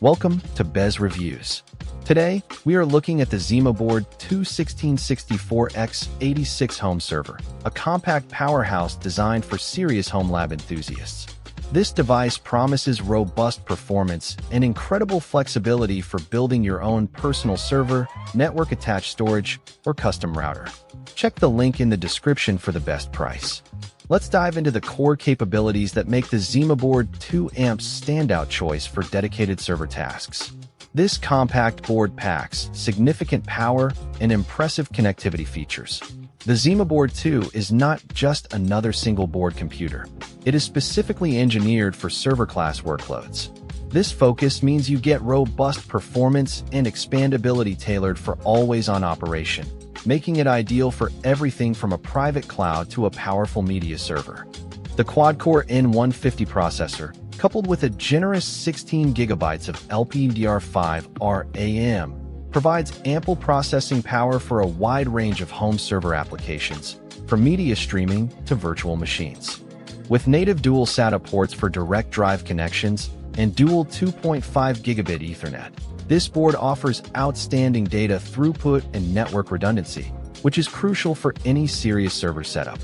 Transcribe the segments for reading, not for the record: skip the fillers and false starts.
Welcome to Bez Reviews. Today, we are looking at the ZimaBoard 21664X86 home server, a compact powerhouse designed for serious home lab enthusiasts. This device promises robust performance and incredible flexibility for building your own personal server, network-attached storage, or custom router. Check the link in the description for the best price. Let's dive into the core capabilities that make the ZimaBoard 2 amps standout choice for dedicated server tasks. This compact board packs significant power and impressive connectivity features. The ZimaBoard 2 is not just another single-board computer. It is specifically engineered for server-class workloads. This focus means you get robust performance and expandability tailored for always-on operation, making it ideal for everything from a private cloud to a powerful media server. The Quad-Core N150 processor, coupled with a generous 16 GB of LPDDR5 RAM, provides ample processing power for a wide range of home server applications, from media streaming to virtual machines. With native dual SATA ports for direct drive connections and dual 2.5 gigabit Ethernet, this board offers outstanding data throughput and network redundancy, which is crucial for any serious server setup.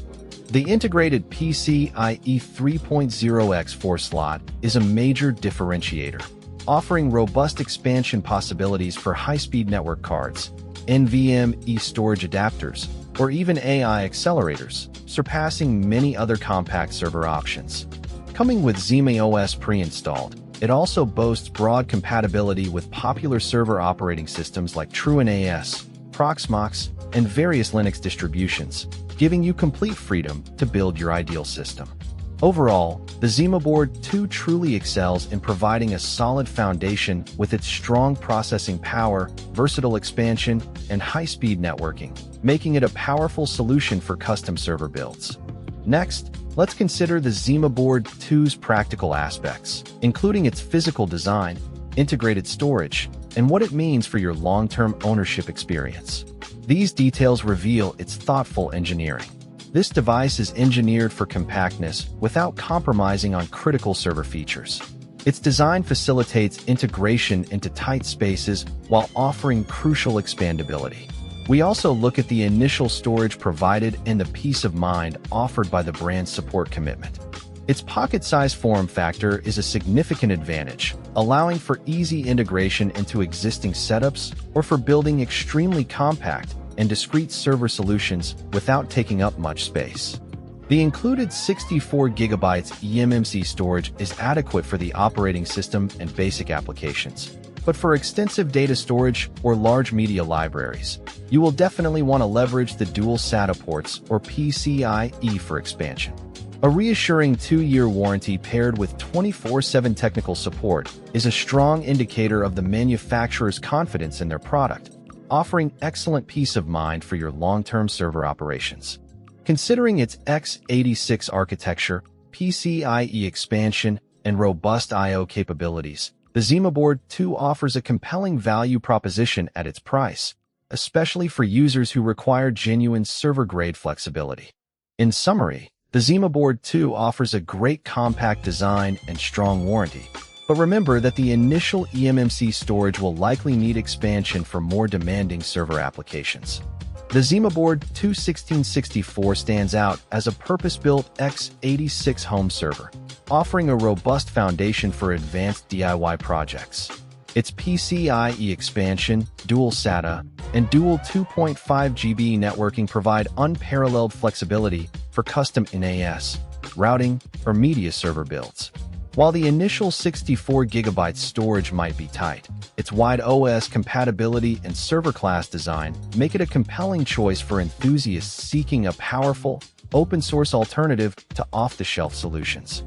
The integrated PCIe 3.0x4 slot is a major differentiator, offering robust expansion possibilities for high-speed network cards, NVMe storage adapters, or even AI accelerators, surpassing many other compact server options. Coming with ZimaOS pre-installed, it also boasts broad compatibility with popular server operating systems like TrueNAS, Proxmox, and various Linux distributions, giving you complete freedom to build your ideal system. Overall, the ZimaBoard 2 truly excels in providing a solid foundation with its strong processing power, versatile expansion, and high-speed networking, making it a powerful solution for custom server builds. Next, let's consider the ZimaBoard 2's practical aspects, including its physical design, integrated storage, and what it means for your long-term ownership experience. These details reveal its thoughtful engineering. This device is engineered for compactness without compromising on critical server features. Its design facilitates integration into tight spaces while offering crucial expandability. We also look at the initial storage provided and the peace of mind offered by the brand's support commitment. Its pocket-sized form factor is a significant advantage, allowing for easy integration into existing setups or for building extremely compact and discrete server solutions without taking up much space. The included 64 GB eMMC storage is adequate for the operating system and basic applications. But for extensive data storage or large media libraries, you will definitely want to leverage the dual SATA ports or PCIe for expansion. A reassuring 2-year warranty paired with 24/7 technical support is a strong indicator of the manufacturer's confidence in their product, offering excellent peace of mind for your long-term server operations. Considering its x86 architecture, PCIe expansion, and robust I/O capabilities, the ZimaBoard 2 offers a compelling value proposition at its price, especially for users who require genuine server-grade flexibility. In summary, the ZimaBoard 2 offers a great compact design and strong warranty, but remember that the initial eMMC storage will likely need expansion for more demanding server applications. The ZimaBoard 21664 stands out as a purpose-built x86 home server, offering a robust foundation for advanced DIY projects. Its PCIe expansion, dual SATA, and dual 2.5 GB networking provide unparalleled flexibility for custom NAS, routing, or media server builds. While the initial 64 GB storage might be tight, its wide OS compatibility and server-class design make it a compelling choice for enthusiasts seeking a powerful, open-source alternative to off-the-shelf solutions.